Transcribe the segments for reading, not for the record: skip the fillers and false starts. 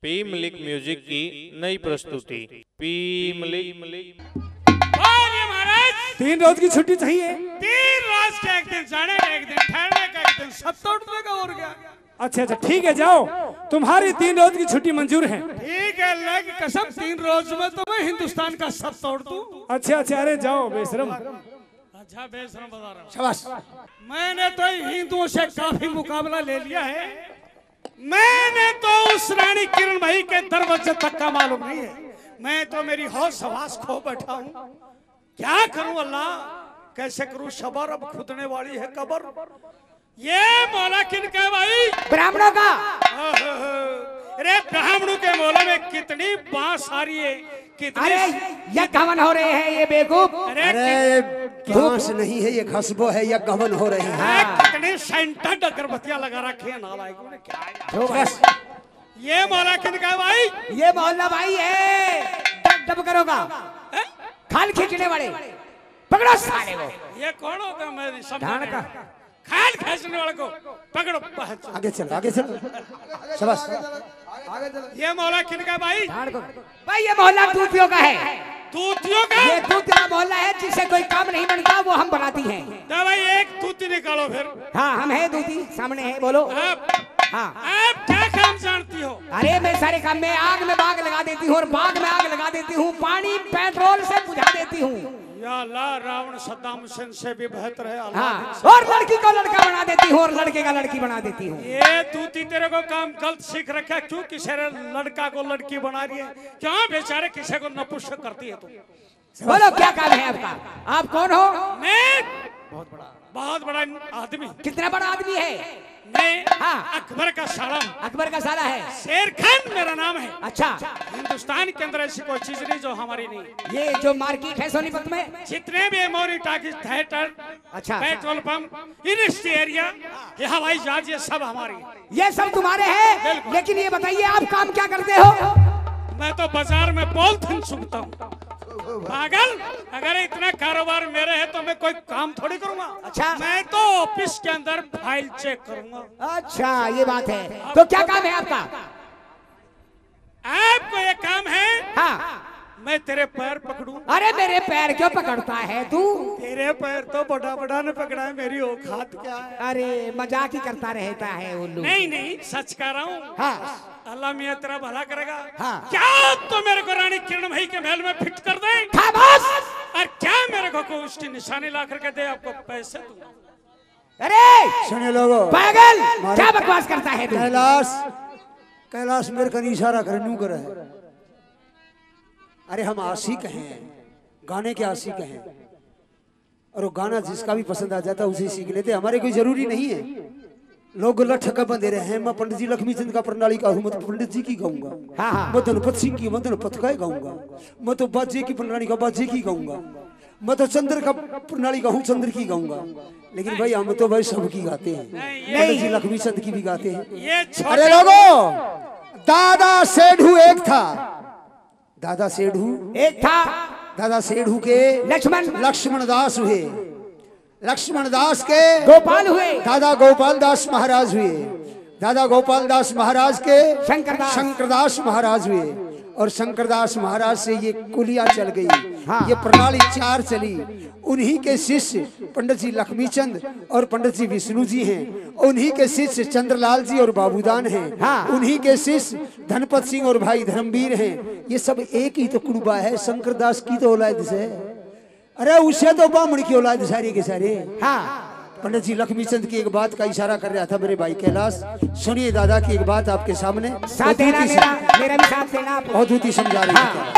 P Malik music की नई प्रस्तुति पी मलिक। महाराज 3 रोज की छुट्टी चाहिए। 3 रोज का, एक दिन जाने का, एक दिन ठहरने का, एक दिन सब तोड़ने का और क्या। अच्छा ठीक है, जाओ, तुम्हारी 3 रोज की छुट्टी मंजूर है। ठीक है, लग कसम 3 रोज में तो मैं हिंदुस्तान का सब तोड़ दूं। अच्छा, अरे जाओ बेशरम। अच्छा बेशरम बता रहा हूँ। शाबाश। मैंने तो हिंदुओं से काफी मुकाबला ले लिया है। मैंने तो उस रानी किरण भाई के दरवाजे तक का मालूम नहीं है। मैं तो मेरी हौस हवास खो बैठा हूँ। क्या करूं अल्लाह, कैसे करूं सबर, अब खुदने वाली है कबर। ये मौला किनका भाई? ब्राह्मणों का। अरे ब्राह्मणों के मौला में कितनी बांस आ रही है, कितनी। अरे ये गमन हो रहे हैं ये बेवकूफ। अरे बांस नहीं है, ये खसबो है, ये गमन हो रहे हैं। कितनी सेंटेड अगरबत्तियां लगा रखी है नालायकों ने। क्या ये मौला किनका भाई? ये मोहल्ला भाई है डब करोगा, खाल खींचने वाले। पकड़ो साले को। ये कौन होगा? मैं नहीं समझा। ढाण का खाल खींचने वाले को पकड़ो। आगे चलो, आगे चलो, शाबाश। ये मौला किनका भाई? ढाण को। भाई ये मोहल्ला दूतियों का है। दूतियों का? ये दूतियों का मोहल्ला है, जिससे कोई काम नहीं बनता वो हम बनाती हैं। तो भाई एक दूती निकालो फिर। हाँ हम है दूती, सामने है, बोलो। हाँ आप क्या काम जानती हो? अरे मैं सारे काम में आग में बाग लगा देती हूँ और बाग में आग लगा देती हूँ, पानी पेट्रोल से बुझा देती हूँ। या अल्लाह, रावण सद्दाम हुसैन से भी बेहतर है अल्लाह। हाँ, और लड़की को लड़का बना देती हूँ और लड़के का लड़की बना देती हूँ। ये दूती तेरे को काम गलत सीख रखा है। क्यों किसी लड़का को लड़की बना रही है? क्यों बेचारे किसी को नपुंसक करती है तू? बोलो क्या काम है आपका? आप कौन हो? मैं बहुत बड़ा आदमी। कितना बड़ा आदमी है? मैं हाँ। अकबर का साला। अकबर का साला है? शेर खान मेरा नाम है। अच्छा। हिंदुस्तान के अंदर ऐसी कोई चीज नहीं जो हमारी नहीं। ये जो मार्केट है सोनीपत में, जितने भी मोरी टाकीज, थिएटर, अच्छा, पेट्रोल पंप, इंडस्ट्री एरिया, ये हवाई जहाज, ये सब हमारी। ये सब तुम्हारे हैं। लेकिन ये बताइए आप काम क्या करते हो? मैं तो बाजार में पॉलिथीन सुनता हूँ। पागल, अगर इतना कारोबार मेरे है तो मैं कोई काम थोड़ी करूंगा। अच्छा। मैं तो ऑफिस के अंदर फाइल चेक करूंगा। अच्छा ये बात है, तो क्या काम है आपका? आपको ये काम है? हाँ। मैं तेरे पैर पकड़ूं। अरे मेरे पैर क्यों पकड़ता है तू? तेरे पैर तो बड़ा बड़ा ने पकड़ा है, मेरी औकात क्या है? अरे मजाक ही करता रहता है उल्लू। नहीं सच कह रहा हूँ। हाँ। अल्लाह मियां तेरा भला करेगा। हाँ। क्या तो मेरे को रानी किरण भाई के महल में फिट कर दे? खामोश। और क्या मेरे को उसकी निशानी ला करके दे, आपको पैसे दूंगा। अरे सुनिए लोगों, पागल, क्या बकवास करता है तू? कैलाश मेरे का इशारा करनू कर है। अरे हम आशिक हैं, गाने के आशिक हैं, और वो गाना जिसका भी पसंद आ जाता है उसे सीख लेते। हमारे कोई जरूरी नहीं है। लोग लठ का बंदे रहे हैं। मैं पंडित जी लक्ष्मीचंद का प्रणाली का हूँ, मैं तो पंडित जी की गाऊंगा। हाँ। मैं धनपत सिंह की धनपत का गाऊंगा। मैं तो बाजे की प्रणाली का बाजे की गाऊंगा। मैं तो चंद्र का प्रणाली का हूँ, चंद्र की गाऊंगा। लेकिन भाई हम तो भाई सबकी गाते हैं। पंडित जी लक्ष्मीचंद की भी गाते हैं। अरे लोगों, दादा सेठू एक था। दादा सेठू एक था। दादा सेठू के लक्ष्मण दास हुए। लक्ष्मण दास के गोपाल हुए। दादा गोपाल दास महाराज हुए। दादा गोपाल दास महाराज के शंकरदास महाराज हुए। और शंकरदास महाराज से ये कुलिया चल गई। हाँ। ये प्रणाली 4 चली। उन्हीं के शिष्य पंडित जी लक्ष्मीचंद और पंडित जी विष्णु जी हैं। उन्हीं के शिष्य चंद्रलाल जी और बाबूदान हैं। हाँ। उन्हीं के शिष्य धनपत सिंह और भाई धर्मवीर हैं। ये सब एक ही तो कुड़बा है। शंकरदास की तो औलाद से, अरे उसे तो ब्राह्मण की औलाद सारे के सारे। हाँ। पंडित जी लक्ष्मीचंद की एक बात का इशारा कर रहा था मेरे भाई कैलाश। सुनिए दादा की एक बात आपके सामने। साथ देना, मेरा भी साथ देना। अवधूति समझा रही हाँ।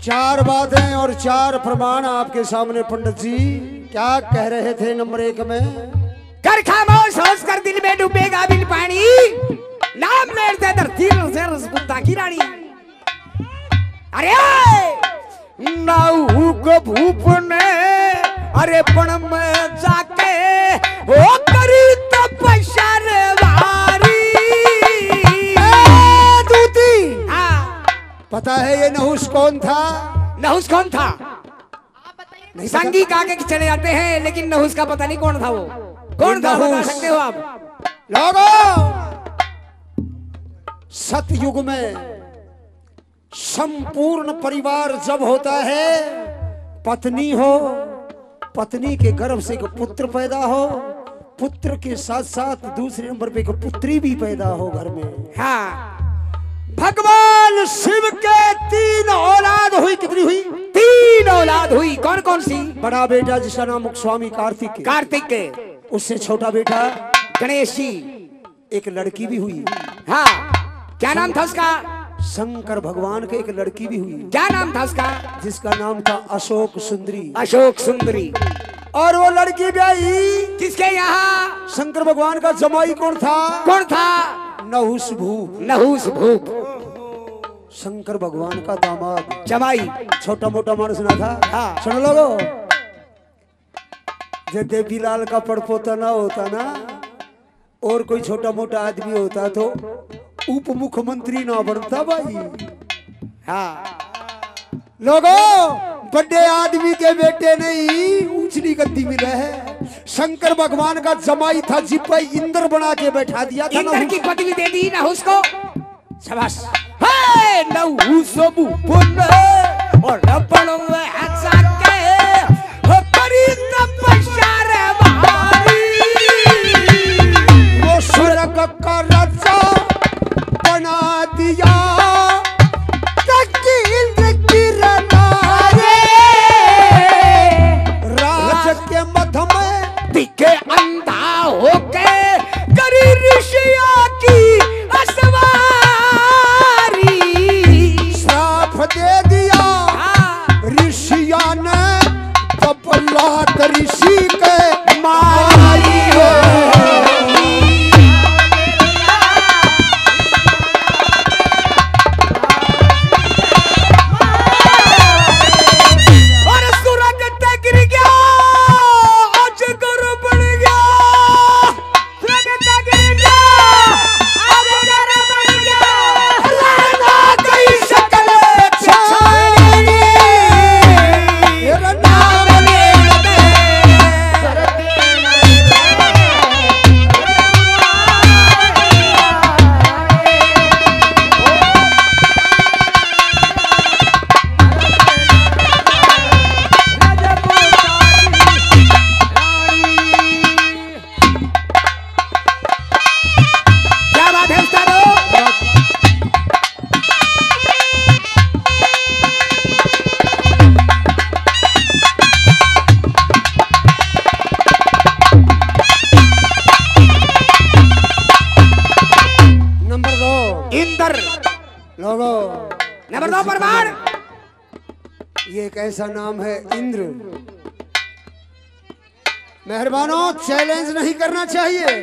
4 बातें और 4 प्रमाण आपके सामने पंडित जी। क्या कह रहे थे नंबर 1 में? कर खामोश होश कर दिल में डूबेगा बिन पानी, नाम लेते धरती से रसगुल्ला की रानी। अरे नाऊ को भूप ने अरे पण में जाके ओ करी तपस्या रे वारी। दूती हाँ पता है ये नहुस कौन था? नहुस कौन था? संगी काके चले जाते हैं लेकिन नहुस का पता नहीं कौन था। वो कौन था बता सकते हो आप? लोगों, सतयुग में संपूर्ण परिवार जब होता है, पत्नी हो, पत्नी के गर्भ से एक पुत्र पैदा हो, पुत्र के साथ साथ दूसरे नंबर पे एक पुत्री भी पैदा हो घर में। हाँ भगवान शिव के 3 औलाद हुई। कितनी हुई? 3 औलाद हुई। कौन कौन सी? बड़ा बेटा जिसका नाम स्वामी कार्तिक, कार्तिक के, उससे छोटा बेटा गणेश जी, एक लड़की भी हुई। हाँ क्या नाम था उसका? शंकर भगवान के एक लड़की भी हुई। क्या नाम था उसका? जिसका नाम था अशोक सुंदरी। अशोक सुंदरी। और वो लड़की ब्याही किसके यहाँ? शंकर भगवान का जमाई कौन था? कौन था? नहुस भूप। नहुस भूप शंकर भगवान का दामाद जमाई। छोटा मोटा मानस ना था। हाँ। सुनो लोगो, जब देवीलाल का पड़पोता ना होता ना और कोई छोटा मोटा आदमी होता तो उप मुख्यमंत्री ना बनता भाई। हाँ लोगों, बड़े आदमी के बेटे नहीं ऊंचली गद्दी मिले है। शंकर भगवान का जमाई था जिपा इंद्र बना के बैठा दिया था। इंद्र की पदवी दे दी नहुस को। शाबाश। हे नहुस भूप और अपन में हंसा के हो करी तपस्या रे भारी। वो स्वर्ग का राजा बना दिया के मध्य में दिखे अंधा होके करी ऋषियों की असवारी। श्राप दे दिया ऋषिया ने तपलात ऋषि के मारी हो। नंबर 2 परमार। ये एक ऐसा नाम है इंद्र। मेहरबानों, चैलेंज नहीं करना चाहिए,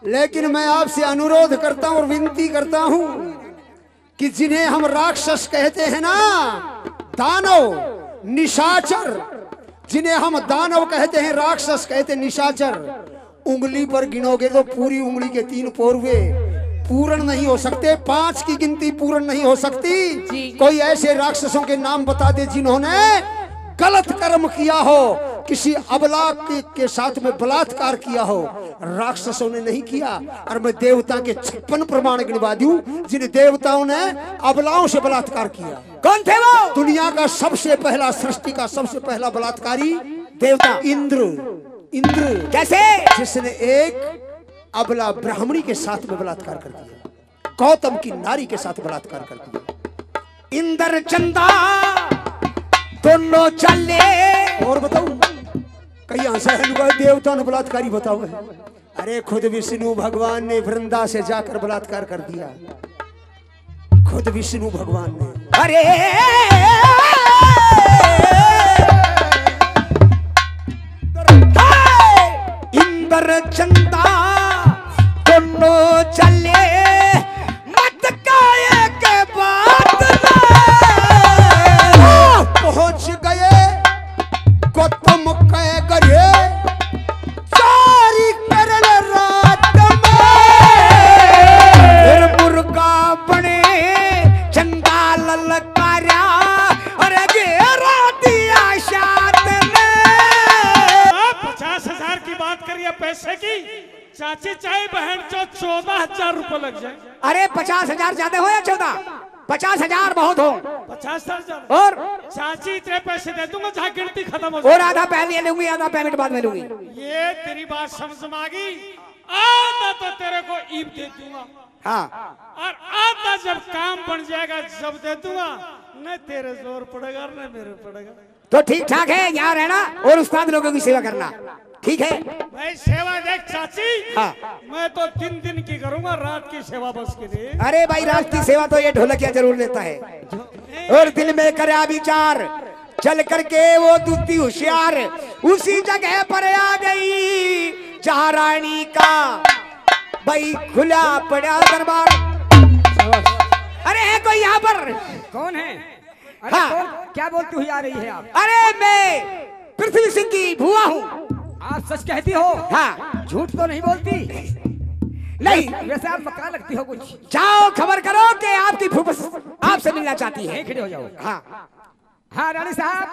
लेकिन मैं आपसे अनुरोध करता हूं और विनती करता हूं कि जिन्हें हम राक्षस कहते हैं ना, दानव, निशाचर, जिन्हें हम दानव कहते हैं, राक्षस कहते हैं, निशाचर, उंगली पर गिनोगे तो पूरी उंगली के 3 पोरवे पूर्ण नहीं हो सकते, 5 की गिनती पूर्ण नहीं हो सकती। कोई ऐसे राक्षसों के नाम बता दे जिन्होंने गलत कर्म किया हो, किसी अबला के साथ में बलात्कार किया हो। राक्षसों ने नहीं किया। और मैं देवता के 56 प्रमाण गिनवा दूं जिन देवताओं ने अबलाओं से बलात्कार किया। कौन थे वो? दुनिया का सबसे पहला, सृष्टि का सबसे पहला बलात्कारी देवता इंद्र। इंद्र कैसे? जिसने एक अबला ब्राह्मणी के साथ में बलात्कार कर दिया, गौतम की नारी के साथ बलात्कार कर दिया। इंद्र चंदा दोनों चले। और बताऊं, कई आशा है देवता ने बलात्कारी बताओ है। अरे खुद विष्णु भगवान ने वृंदा से जाकर बलात्कार कर दिया। खुद विष्णु भगवान ने। अरे इंद्र चंदा दोनों चले मत काये के बात पहुंच गए गौतम के घरे सारी करल रात फिर मुर्गा बने चंदा ललकारा अरे घेरा दिया शाद ने। 50,000 की बात करिए पैसे की, चाची चाहे बहन चो 14,000 रुपए लग जाए। अरे 50,000 ज्यादा हो या 14? 50,000 बहुत हो। 50,000 और चाची इतने पैसे दे दूंगा जहाँ गिनती खत्म हो जाए। और आधा पहले लूंगी, आधा पेमेंट बाद में लूंगी। ये तेरी बात समझ में आ गई। आधा तो तेरे को ईब दे दूंगा, हाँ और आधा जब काम बन जाएगा जब दे दूंगा। न तेरे जोर पड़ेगा न मेरे पड़ेगा। तो ठीक ठाक है, यहाँ रहना और उस्ताद लोगों की सेवा करना, ठीक है? भाई सेवा देख चाची, हाँ। मैं तो 3 दिन की करूंगा, रात की सेवा बस के लिए। अरे भाई रात की सेवा तो ये ढोलकिया जरूर लेता है। और दिल में करे विचार, चल करके वो दूती होशियार उसी जगह पर आ गई जहाँ रानी का भाई खुला पड़ा दरबार। अरे है कोई यहाँ पर? कौन है? अरे हाँ। कौन? क्या बोलती हुई आ रही है आप? अरे मैं पृथ्वी सिंह की बुआ हूँ। आप सच कहती हो? हाँ। झूठ तो नहीं बोलती? नहीं। वैसे आप मकान लगती हो कुछ। जाओ खबर करो कि आपकी फूफस आपसे मिलना चाहती है। खड़े हो जाओ। हाँ हाँ रानी साहब,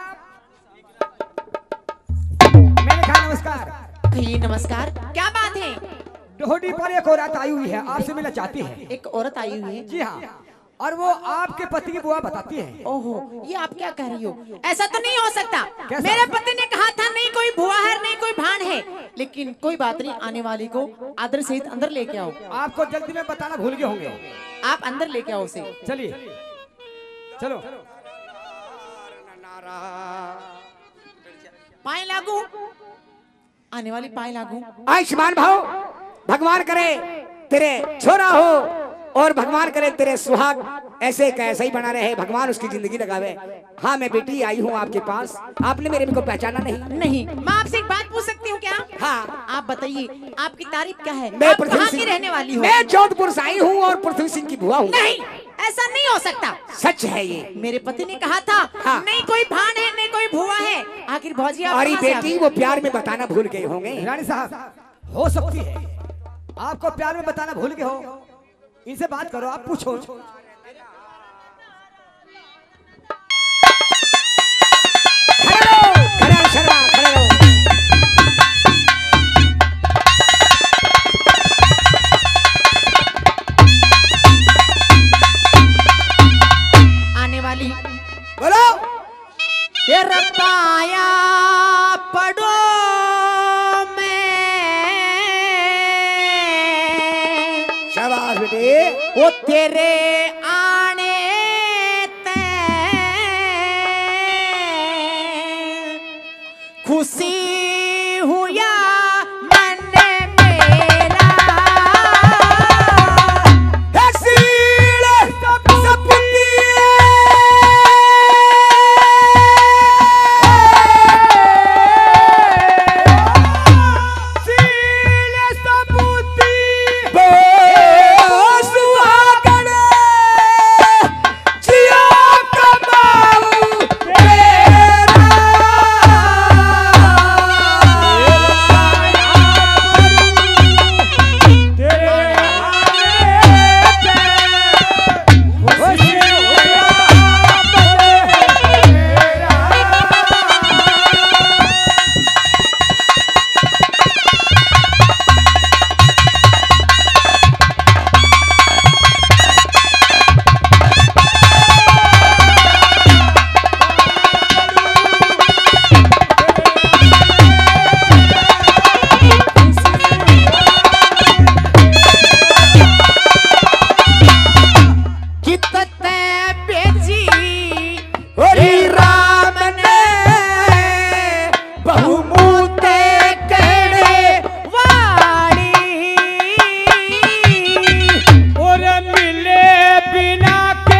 मैंने कहा नमस्कार। कहिए नमस्कार, क्या बात है? डोहडी पर एक औरत आई हुई है, आपसे मिलना चाहती है। एक औरत आई हुई है? जी हाँ, और वो आपके पति की बुआ बताती है। ओहो, ये आप क्या कह रही हो? ऐसा तो नहीं हो सकता। कैसा? मेरे पति ने कहा था नहीं कोई बुआ है नहीं कोई भाण है। लेकिन कोई बात नहीं, आने वाली को आदर सहित अंदर लेके आओ। आपको जल्दी में बताना भूल गए होंगे। आप अंदर लेके आओ उसे। चलिए चलो। पाए लागू, आने वाली पाए लागू। आयुष्मान भाव, भगवान करे तेरे छोरा हो और भगवान करे तेरे सुहाग ऐसे कैसे ही बना रहे, भगवान उसकी जिंदगी लगावे। हाँ मैं बेटी आई हूँ आपके पास, आपने मेरे को पहचाना नहीं? नहीं, मैं आपसे एक बात पूछ सकती हूँ क्या? हाँ। आप बताइए, आपकी तारीफ क्या है? मैं आप पृथ्वी कहाँ की सिंह रहने वाली हो? मैं जोधपुर से आई हूँ और पृथ्वी सिंह की बुआ हूँ। नहीं, ऐसा नहीं हो सकता। सच है ये। मेरे पति ने कहा था हाँ। नहीं कोई भाण है नहीं कोई भुआ है। आखिर भौजी आप अरे कहाँ से आ बेटी गई? वो प्यार में बताना भूल गए होंगे। रानी साहब, हो सकती है आपको प्यार में बताना भूल गए हो। इनसे बात करो, आप पूछो। खड़े रहो, खड़े रहो शर्मा, खड़े रहो। आने वाली बोलो। ये रपाया पड़ो शाबाश बेटी। वो तेरे आने ते खुशी हुआ मन मेरा। और मिले बिना के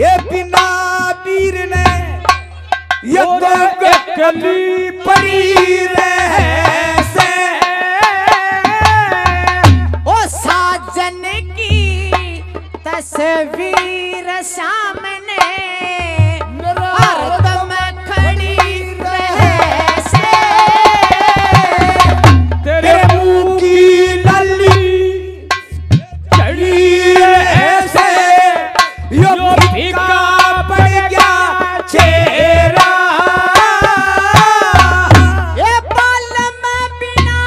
ये बिना वीर ने ये तो कली पड़ी रहे से ओ साजन की तस्वीर सामने हरदम खड़ी रहे से तेरे मुंह की लली चढ़ी ऐसे यो फीका पड़ गया चेहरा ये बाल में बिना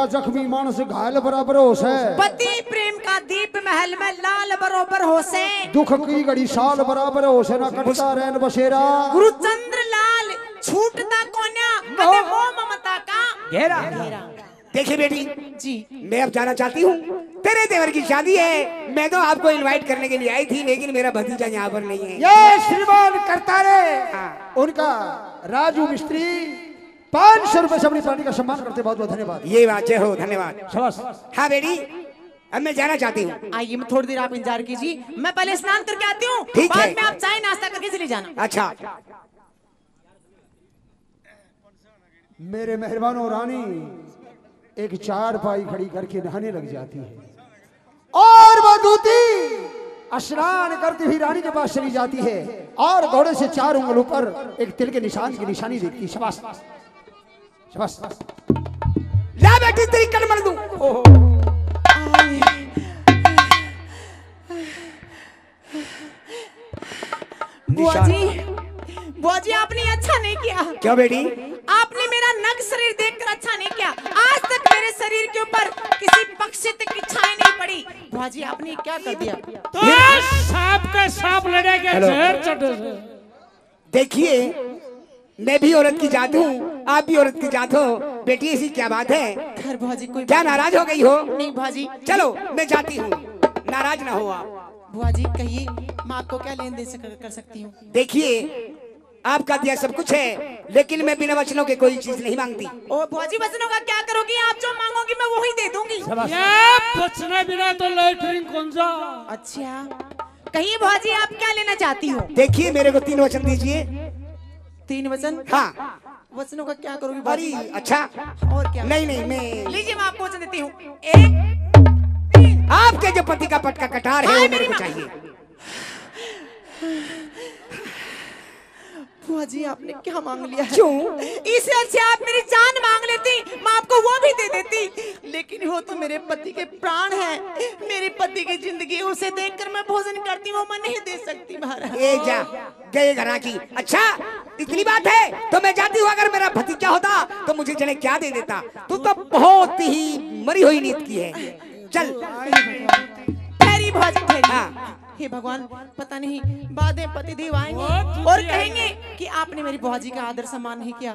का जख्मी मानस घायल बराबर होश है। पति प्रेम का दीप महल में लाल बरोबर होसे। दुख की घड़ी साल बराबर होश है ना कटता रैन बसेरा। गुरुचंद्र लाल छूटता कोन्या कदे मोह ममता का घेरा। देखिए बेटी जी, मैं अब जाना चाहती हूँ। तेरे देवर की शादी है, मैं तो आपको इनवाइट करने के लिए आई थी, लेकिन मेरा भतीजा यहाँ पर नहीं है। ये श्रीमान करतारे उनका राजू मिस्त्री 500 रुपए से अपनी पार्टी का सम्मान करते। बहुत बहुत धन्यवाद। ये बात है हो, धन्यवाद। शाबाश। हाँ बेटी अब मैं जाना चाहती हूँ। आइए मैं थोड़ी देर आप इंतजार कीजिए, मैं पहले स्नान करके आती हूँ, ठीक बाद है। में आप चाय नाश्ता करके चले जाना। अच्छा मेरे मेहरबानों रानी एक चार पाई खड़ी करके नहाने लग जाती है और वो दूती स्नान करती हुई रानी के पास चली जाती है और घोड़े से 4 उंगलों पर एक तिल के निशान की निशानी देखती। शाबाश शाबाश। ला बेटी तेरी कल मर दूं। बुआ जी आपने अच्छा नहीं किया। क्यों बेटी? आपने मेरा नग्न शरीर देखकर अच्छा नहीं किया। आज तक मेरे शरीर के ऊपर किसी पक्षी तक की छाया नहीं पड़ी। बुआ जी आपने क्या कर दिया? तो सांप के सांप लड़ेगा जहर चटे से। देखिए मैं भी औरत की जात हूँ, आप भी औरत की जात हो। बेटी ऐसी क्या बात है? खैर बुआ जी कोई क्या नाराज हो गई हो? नहीं बुआ जी। चलो मैं जाती हूँ, नाराज ना हो आप। बुआ जी कहिए मैं आपको क्या लेन देन से कर सकती हूँ? देखिए आपका दिया सब कुछ है, लेकिन मैं बिना वचनों के कोई चीज नहीं मांगती। ओ बुआ जी वचनों का क्या करोगी? आप जो मांगोगी मैं वही दे दूंगी। ये बचना बिना तो लेटरिन कौन सा। अच्छा कहिए बुआ जी आप क्या लेना चाहती हो? देखिए मेरे को 3 वचन दीजिए। 3 वचन? हाँ। वचनों का क्या करोगी बुआ जी? अरे अच्छा और क्या? नहीं नहीं मैं लीजिए मैं आपको वचन देती हूँ। 1 3। आपके जो पति का पटका कटार है वो मेरे को चाहिए। बुआ जी आपने क्या मांग लिया है? क्यों? इससे अच्छे आप मेरी जान मांग लेती, मैं आपको वो भी दे देती। लेकिन वो तो मेरे पति के प्राण है, मेरे पति की जिंदगी, उसे देखकर मैं भोजन करती हूँ, मैं नहीं दे सकती महाराज। ए जा गए घरा की। अच्छा इतनी बात है तो मैं जाती हूँ। अगर मेरा भतीजा होता तो मुझे जने क्या दे देता। तू तो बहुत ही मरी हुई नीत की है। चल ठहरी बुआ जी ठहरी। हाँ। हे भगवान पता नहीं बाद में पति देव आएंगे और कहेंगे कि आपने मेरी बुआ जी का आदर सम्मान नहीं किया।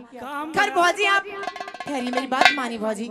खैर बुआ जी आप ठहरी, मेरी बात मानी। बुआ जी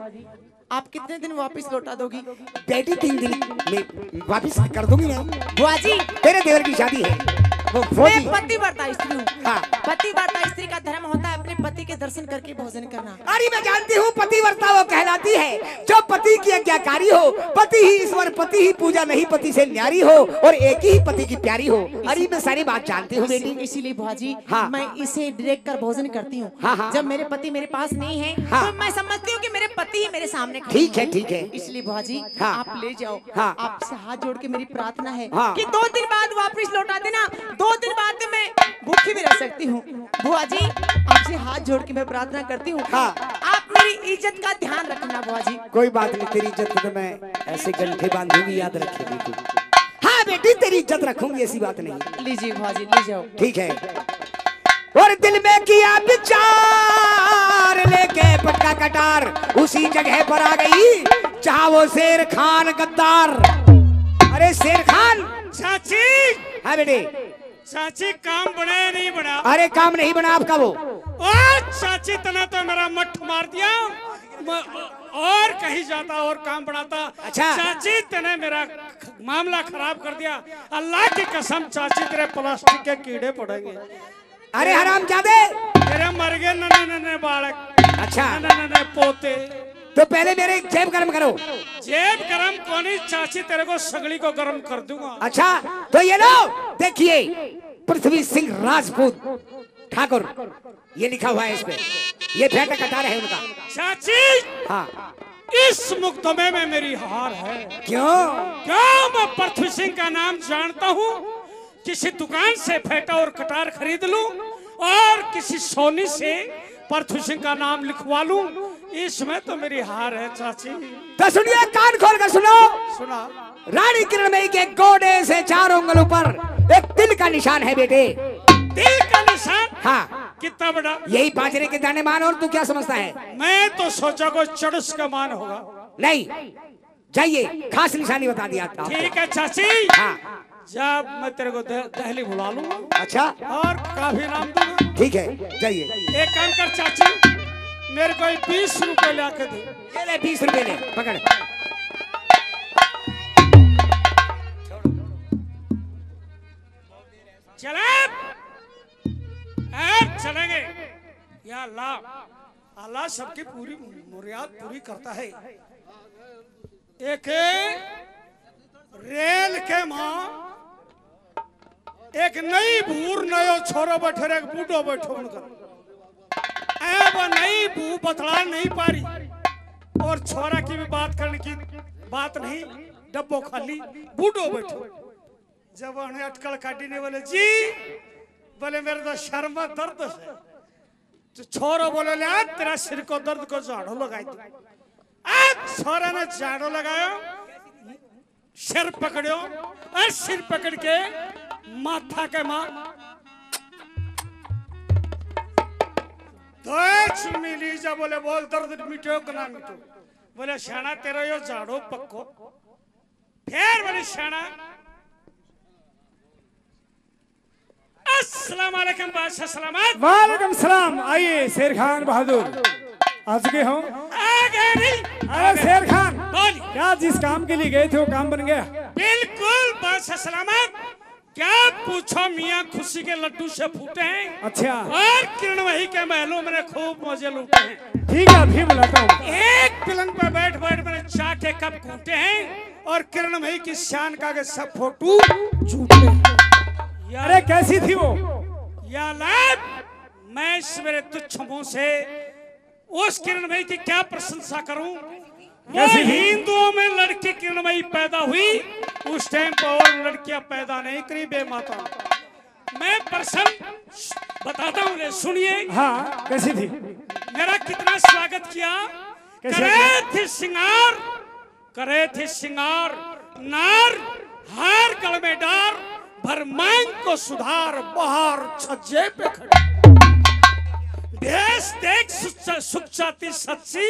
आप कितने दिन वापस लौटा दोगी? बेटी 3 दिन में वापिस कर दूंगी ना। बुआ जी तेरे देवर की शादी है वो मैं फौजी। पतिव्रता स्त्री हूँ। हाँ। पतिव्रता स्त्री का धर्म होता है अपने पति के दर्शन करके भोजन करना। अरे मैं जानती हूँ पतिव्रता वो कहलाती है जो पति की आज्ञाकारी हो, पति ही ईश्वर, पति ही पूजा, नहीं पति से न्यारी हो और एक ही पति की प्यारी हो। अरे मैं सारी बात जानती हूँ बेटी। इसीलिए बुआ जी हाँ। मैं इसे देख कर भोजन करती हूँ। हाँ, हाँ। जब मेरे पति मेरे पास नहीं है हाँ। तो मैं समझती हूँ कि मेरे पति ही मेरे सामने खड़े ठीक है हैं। ठीक है। इसलिए बुआ जी हाँ। आप ले जाओ। हाँ। आपसे हाथ जोड़ के मेरी प्रार्थना है हाँ। कि 2 दिन बाद वापस लौटा देना। 2 दिन बाद तो मैं भूखी भी रह सकती हूँ। बुआ जी आपसे हाथ जोड़ के मैं प्रार्थना करती हूँ। हाँ। आप मेरी इज्जत का ध्यान रखना बुआ जी। कोई बात नहीं, तेरी इज्जत तो मैं ऐसे गंठे बांधूंगी, याद रखेगी तू। हाँ बेटी तेरी इज्जत रखूंगी, ऐसी बात नहीं। लीजिए बुआ जी ले जाओ। ठीक है। और दिल में किया विचार लेके पटका कटार उसी जगह पर आ गई जहाँ वो शेर खान गद्दार। अरे शेर खान। चाची हाँ बेटे। चाची काम बना या नहीं बना? अरे काम नहीं बना आपका वो। और चाची तना तो मेरा मठ मार दिया, मैं और कहीं जाता और काम बढ़ाता। अच्छा। चाची तने मेरा मामला खराब कर दिया। अल्लाह की कसम चाची तेरे प्लास्टिक के कीड़े पड़ेंगे। अरे हरामजादे। तेरे मर गए नन्हे नन्हे बालक। अच्छा। नन्हे नन्हे पोते। तो पहले मेरे जेब गर्म करो। जेब गरम कोनी चाची, तेरे को सगड़ी को गरम कर दूंगा। अच्छा तो ये लो देखिए, पृथ्वी सिंह राजपूत ठाकुर, ये लिखा हुआ है इस पे। ये फेंटा कटार है उनका। चाची हाँ। इस मुकदमे में मेरी हार है। क्यों? क्यों? मैं पृथ्वी सिंह का नाम जानता हूँ। किसी दुकान से फेंटा और कटार खरीद लूं और किसी सोनी से पृथ्वी सिंह का नाम लिखवा लूं, इसमें तो मेरी हार है चाची। तो सुनिए, कान खोल कर सुनो। सुना। रानी किरणमयी के गोडे से 4 उंगलों पर एक तिल का निशान है बेटे। तिल का निशान? हाँ। कितना बड़ा? यही बाजरे के दाने मान, और तू क्या समझता है? मैं तो सोचा को चड़स का मान होगा। नहीं, जाइए, खास निशानी बता दिया आपको। ठीक है चाची। हाँ, जब मैं तेरे को दहली बुला लूंगा। अच्छा, और काफी नाम दूंगा। ठीक है, जाइए। एक काम कर चाची, मेरे को 20 रुपए ला के दे। ये ले 20 रुपए ले, पकड़। चले अब चलेंगे। या अल्लाह, अल्लाह सबकी पूरी मुराद पूरी करता है। एक रेल के माँ एक नई भूर नयो छोरो बैठे एक बूढ़ो बैठो उनका अब नई भू बतला नहीं पा रही और छोरा की भी बात करने की बात नहीं, डब्बो खाली बूढ़ो बैठो। जब उन्हें अटकल काटी ने बोले जी, बोले मेरे तो शर्मा दर्द है। तो छोरो बोले ले तेरा सिर को दर्द को झाड़ू लगाई दो। छोरा ने झाड़ू लगाया, सिर पकड़ो और सिर पकड़ के माथा के मां तो मिली। जब बोले बोल दर्द मिटो कि ना मिटो? बोले शाना तेरा यो झाड़ू पक्को। फिर बोले शाना अस्सलाम वालेकुम बादशाह सलामत। वालेकुम सलाम। आइए शेर खान बहादुर, आ चुके हो? आगे नहीं। अरे शेर खान, बोल। क्या जिस काम के लिए गए थे वो काम बन गया? बिल्कुल बादशाह सलामत। क्या पूछो, मियाँ खुशी के लड्डू से फूटे हैं। अच्छा, और किरण वही के महलों में खूब मजे लूटे हैं। ठीक है, अभी बुलाता हूँ। एक पलंग पर बैठ बैठ मैंने चाय के कप कूटे हैं और किरण भाई की शान का के सब फोटो झूठे। अरे कैसी थी वो? या लाद, मैं सवेरे तुच्छ मुंह से उस किरण भाई की क्या प्रशंसा करूं। कैसी थी? हिंदुओं में लड़की किरण भाई पैदा हुई, उस टाइम पर और लड़कियां पैदा नहीं करी बेमाता। मैं प्रसन्न बताता हूँ, सुनिए। हाँ, कैसी थी? मेरा कितना स्वागत किया। करे थे सिंगार नार, हार गल में डार, भर मांग को सुधार, बहार छज्जे पे खड़ी। देश देख सुख चाहती सच्ची,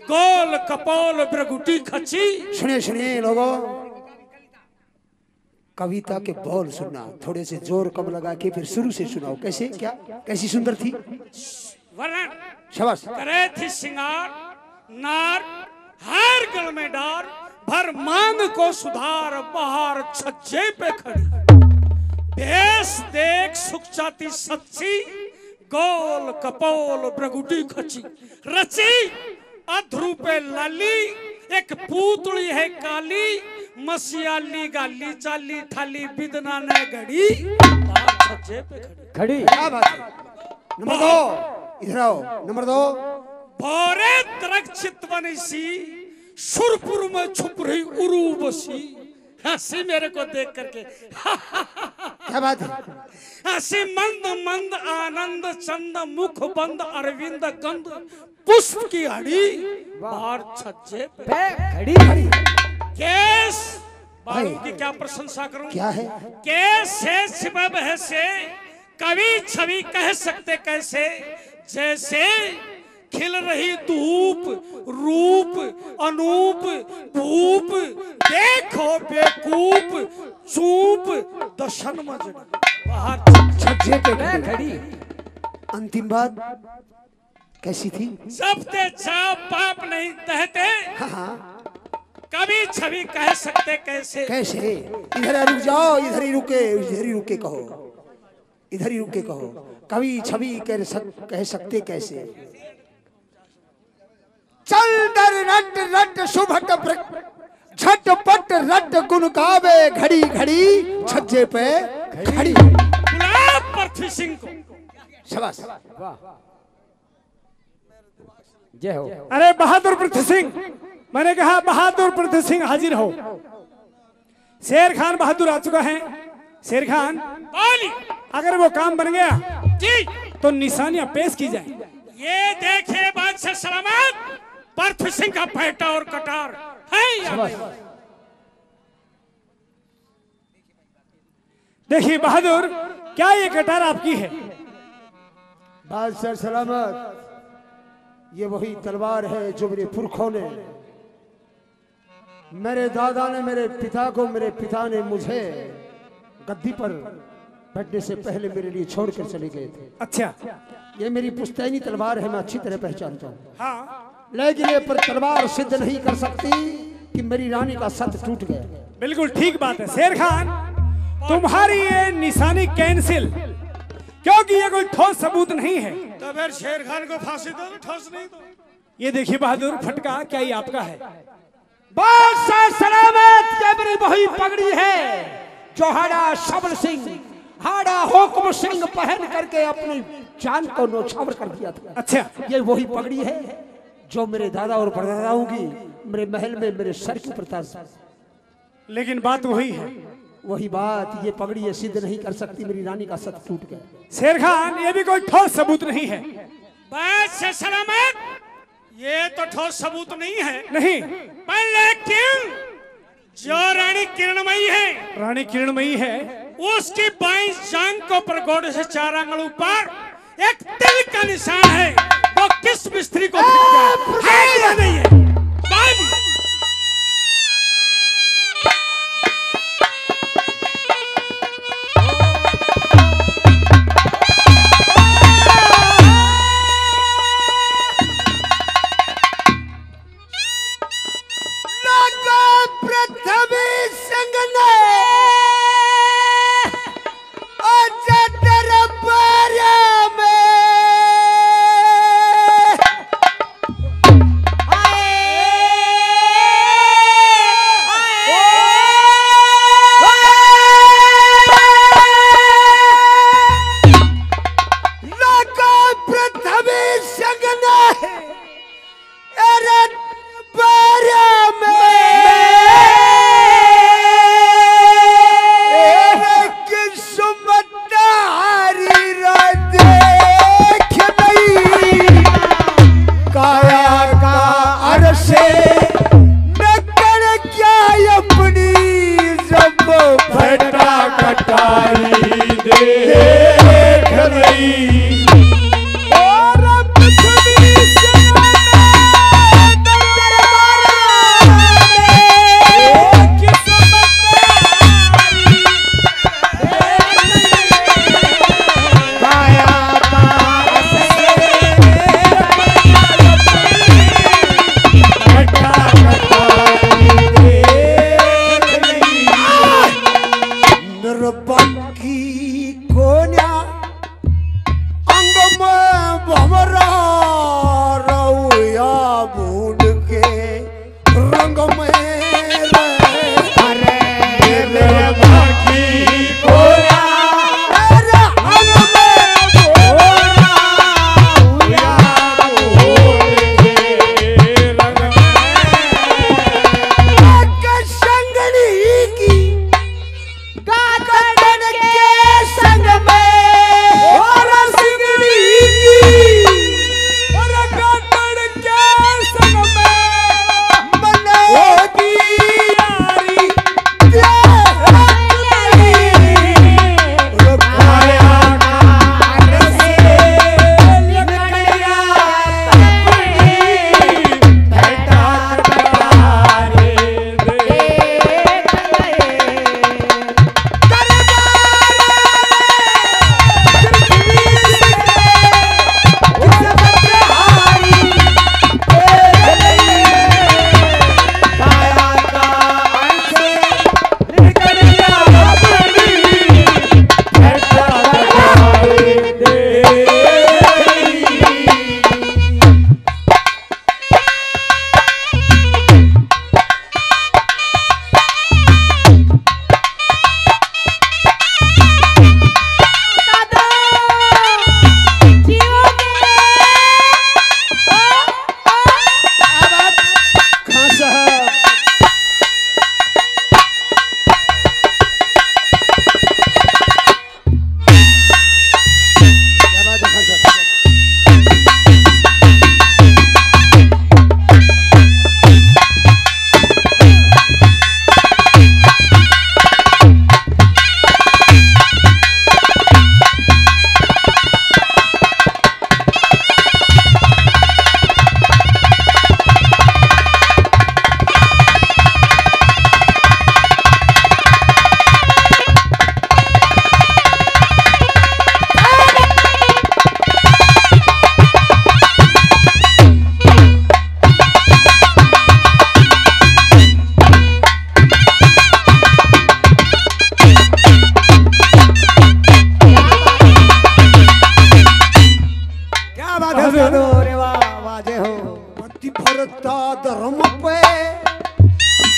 गोल कपोल ब्रगुटी खची। सुनिए सुनिए लोगों, कविता के बोल सुनना, थोड़े से जोर कम लगा के फिर शुरू से सुनाओ। कैसे, क्या, कैसी सुंदर थी? वर्णन। शाबाश। करे थी सिंगार नार, हार गल में डार, भर मांग को सुधार, बहार छज्जे पे खड़ी। भेष देख सुख चाहती सच्ची, गोल कपोल ब्रगुटी खची। रची अध्रुपे लाली, एक पूतली है काली, मसियाली गाली चाली थाली बिदना ने घड़ी, छज्जे पे खड़ी। क्या बात है? नंबर 2, इधर आओ। नंबर 2, भोरे तरक चितवन सी, सुरपुर में छुप रही उरूबसी। हंसी मेरे को देख करके। क्या बात है? हंसी मंद मंद आनंद चंद, मुख बंद अरविंद गंध, पुष्प की हड़ी, बाहर छज्जे पे खड़ी। केस बालों की क्या प्रशंसा करूं। क्या है? केस है सिबब है से, कवि छवि कह सकते कैसे। जैसे खिल रही धूप, रूप अनूप, भूप देखो बेकूप, चूप दर्शन मजड़ा, बाहर छज्जे पे खड़ी। अंतिम बात कैसी थी? सबते जाओ पाप नहीं कहते, हाँ, कभी छवि कह सकते कैसे। कैसे? इधर रुक जाओ, इधर ही रुके कहो, इधर ही रुके कहो। कवि छवि कह सकते कैसे? चल दर रट रट शुभट झटपट रट गुन गावे, घड़ी घड़ी छज्जे पे खड़ी। गुलाब पृथ्वी सिंह को। शाबाश। जय हो। अरे बहादुर पृथ्वी सिंह, मैंने कहा बहादुर पृथ्वी सिंह हाजिर हो। शेर खान बहादुर आ चुका है। शेर खान, बोली। अगर वो काम बन गया जी, तो निशानियां पेश की जाए। ये देखे बादशाह सलामत, पृथ्वी सिंह का पैटा और कटार है या नहीं? देखिए बहादुर, क्या ये कटार आपकी है? बादशाह सलामत, ये वही तलवार है जो मेरे पुरखों ने, मेरे दादा ने मेरे पिता को, मेरे पिता ने मुझे गद्दी पर बैठने से पहले मेरे लिए छोड़कर चले गए थे। अच्छा, ये मेरी पुश्तैनी तलवार है, मैं अच्छी तरह पहचानता हूँ। हाँ लेकिन ये पर तलवार सिद्ध नहीं कर सकती कि मेरी रानी का सत टूट गया। बिल्कुल ठीक बात है शेर खान, तुम्हारी ये निशानी कैंसिल, क्योंकि ये कोई ठोस सबूत नहीं है। तो फिर शेर खान को फांसी दो, ठोस नहीं दो। ये देखिए बहादुर फटका, क्या ये आपका है? बादशाह सलामत, ये मेरी वही पगड़ी है जो हाड़ा शबल सिंह, हाड़ा हुक्म सिंह पहन करके अपनी जान को नौछावर कर दिया था। अच्छा, ये वही पगड़ी है जो मेरे दादा और परदादाओं की मेरे महल में मेरे सर के ऊपर ताज। लेकिन बात वही है। वही बात, ये पगड़ी ये सिद्ध नहीं कर सकती मेरी रानी का सत टूट गया। शेर खान, ये भी कोई ठोस सबूत नहीं है। बादशाह सलामत, ये तो ठोस सबूत नहीं है, नहीं, पर लेकिन जो रानी किरणमयी है, रानी किरणमयी है, उसकी बाईं जांघ को पर घोड़े से 4 आंगल ऊपर एक तिल का निशान है। वो किस मिस्त्री को है या नहीं है?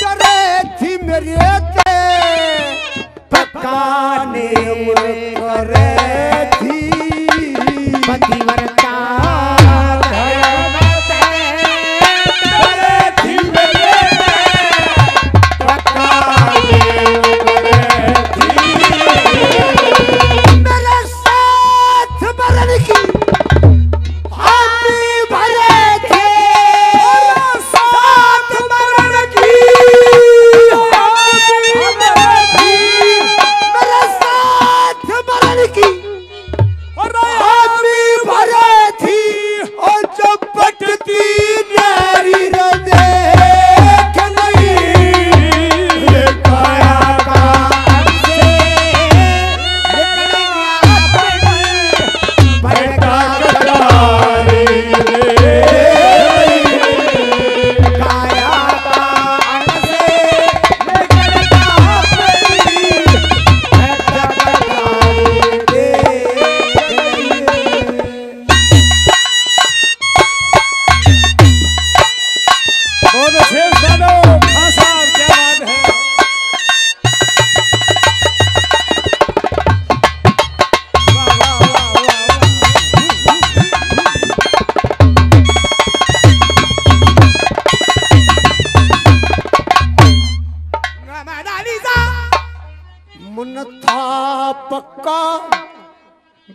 डरे थी मेरे के पकाने करे थी पतिव्रता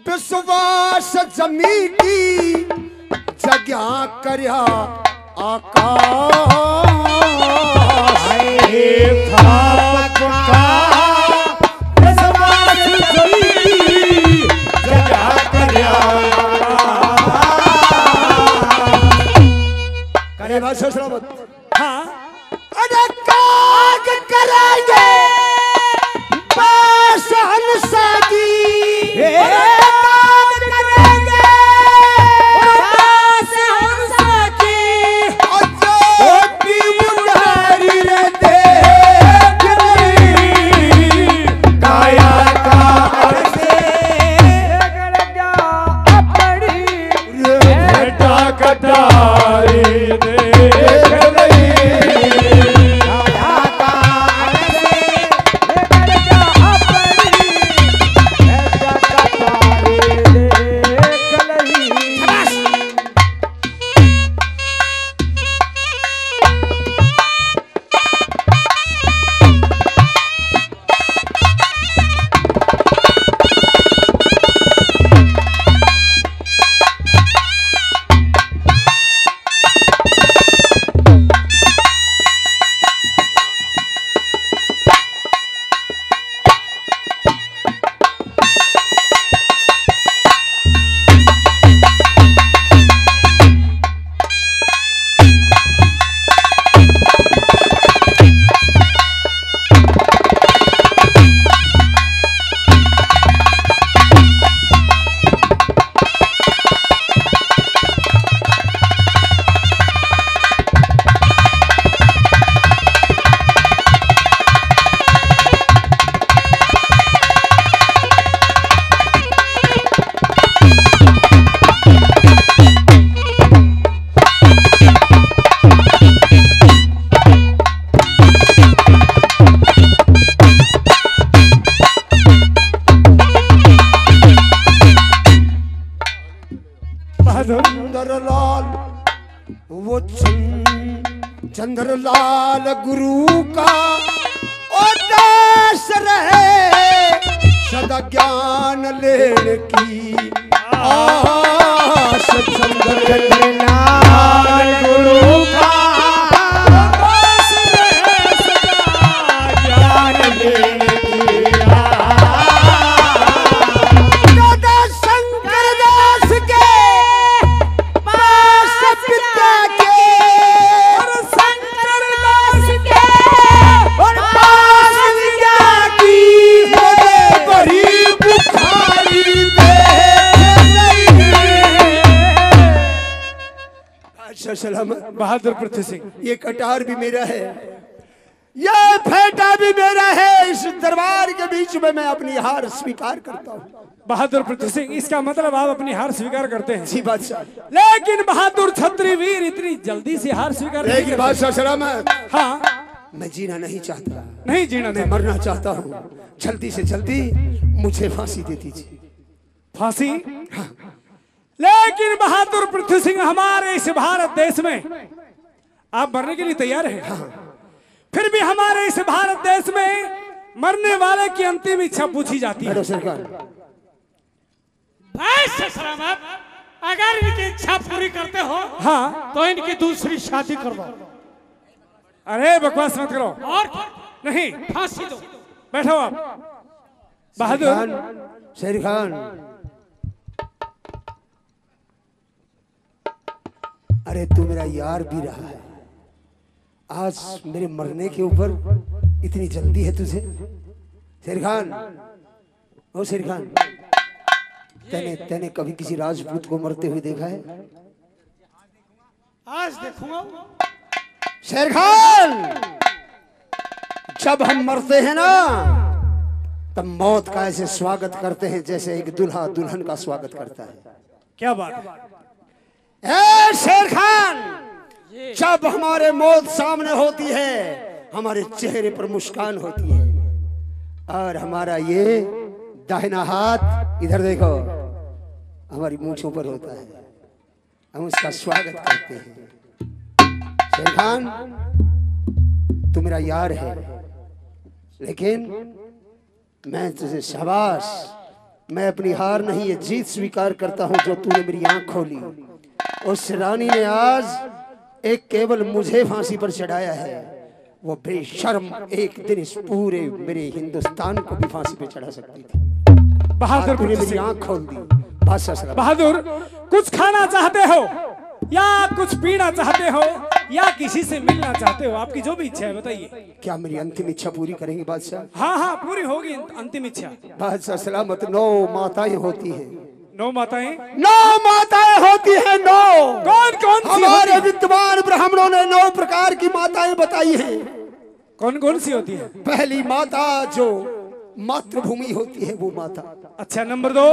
विश्वास जमी की जगह करया आकाश था पक्का विश्वास जमी की जगह करया करे भाषा सलामत। हाँ अरे काग कराएंगे बासन सागी चंद्रलाल वो चंद्रलाल गुरु का उद्देश्य रहे सदा ज्ञान लेने की आस चंद्रलाल गुरु का उद्देश्य रहे सदा ज्ञान लेने की शंकर दास के सलामत बहादुर पृथ्वी सिंह। ये कटार भी मेरा है, ये फेटा भी मेरा है। इस दरबार के बीच में मैं अपनी हार स्वीकार करता हूँ। बहादुर पृथ्वी सिंह, इसका मतलब आप अपनी हार स्वीकार करते हैं। जी बादशाह। लेकिन बहादुर छत्री वीर इतनी जल्दी से हार स्वीकार नहीं लेकिन करते। बादशाह सलामत, हाँ, मैं जीना नहीं चाहता, नहीं जीना मैं नहीं, मरना चाहता हूँ। जल्दी से जल्दी मुझे फांसी दे दीजिए। फांसी। लेकिन बहादुर पृथ्वी सिंह, हमारे इस भारत देश में आप मरने के लिए तैयार हैं। फिर भी हमारे इस भारत देश में मरने वाले की अंतिम इच्छा पूछी जाती है। सरकार, भाई से सलामत, अगर इनकी इच्छा पूरी करते हो हाँ, तो इनकी दूसरी शादी करवाओ। अरे बकवास मत करो। और नहीं, फांसी दो। बैठो आप। बहादुर, शेर खान, अरे तू मेरा यार भी रहा है, आज मेरे मरने के ऊपर इतनी जल्दी है तुझे? शेर खान, ओ शेर खान, तेने कभी किसी राजपूत को मरते हुए देखा है? आज देखूंगा। शेर खान, जब हम मरते हैं ना, तब मौत का ऐसे स्वागत करते हैं जैसे एक दुल्हा दुल्हन का स्वागत करता है। क्या बात। ए शेर खान, जब हमारे मौत सामने होती है, हमारे चेहरे पर मुस्कान होती है, और हमारा ये दाहिना हाथ इधर देखो, हमारी मूंछों पर होता है, हम उसका स्वागत करते हैं। शेर खान, तू मेरा यार है, लेकिन मैं तुझे शाबाश, मैं अपनी हार नहीं, ये जीत स्वीकार करता हूं जो तूने मेरी आंख खोली। उस रानी ने आज एक केवल मुझे फांसी पर चढ़ाया है, वो बेशर्म एक दिन इस पूरे मेरे हिंदुस्तान को भी फांसी पे चढ़ा सकती थी। बहादुर तूने पृथ्वी मेरी सिंह, आंख खोल दी। बादशाह, बहादुर, कुछ खाना चाहते हो या कुछ पीना चाहते हो या किसी से मिलना चाहते हो, आपकी जो भी इच्छा है बताइए। क्या मेरी अंतिम इच्छा पूरी करेंगे बादशाह? हाँ हाँ, पूरी होगी अंतिम इच्छा। बादशाह सलामत, 9 माताएं होती हैं। 9 माताएं? 9 माताएं होती हैं, 9। कौन कौन सी हमारे होती हैं? विद्वान ब्राह्मणों ने 9 प्रकार की माताएं बताई हैं। कौन कौन सी होती है? पहली माता जो मातृभूमि होती है, वो माता। अच्छा, नंबर 2?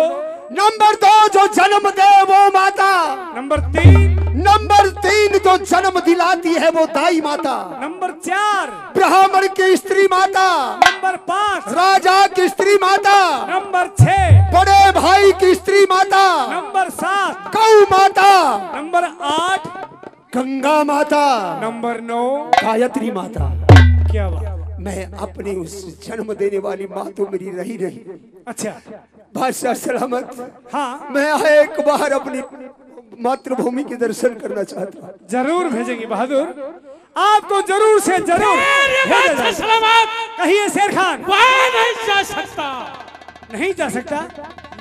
नंबर 2 जो जन्म दे, वो माता। नंबर 3? नंबर 3 जो जन्म दिलाती है, वो दाई माता। नंबर 4? ब्राह्मण की स्त्री माता। नंबर 5? राजा की स्त्री माता। नंबर 6? बड़े भाई की स्त्री माता। नंबर 7? गौ माता। नंबर 8? गंगा माता। नंबर 9? गायत्री माता। क्या बात। मैं अपनी उस जन्म देने वाली माँ तो मेरी रही नहीं। अच्छा, बादशाह सलामत, हाँ, मैं एक बार अपनी मातृभूमि के दर्शन करना चाहता हूँ। जरूर भेजेंगे बहादुर, आपको जरूर से जरूर भेजा जाएगा। सलामत, कहिए शेर खान। वहाँ नहीं जा सकता। नहीं जा सकता?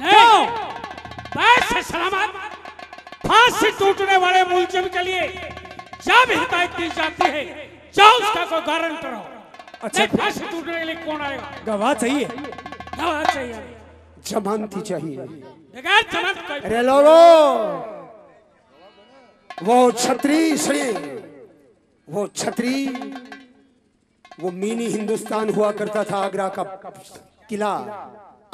नहीं, बस से सलामत, फांसी टूटने वाले मुलजिम के लिए जब हिदायत दी जाती है, जाओ उसका कोई गारंटर हो। अच्छा, फांसी टूटने के लिए कौन आएगा? गवाह चाहिए। गवाह चाहिए, जमानती चाहिए। बगैर जमानत कोई। अरे लोगों, वो छतरी सुनिए, वो छतरी, वो मिनी हिंदुस्तान हुआ करता था। आगरा का किला,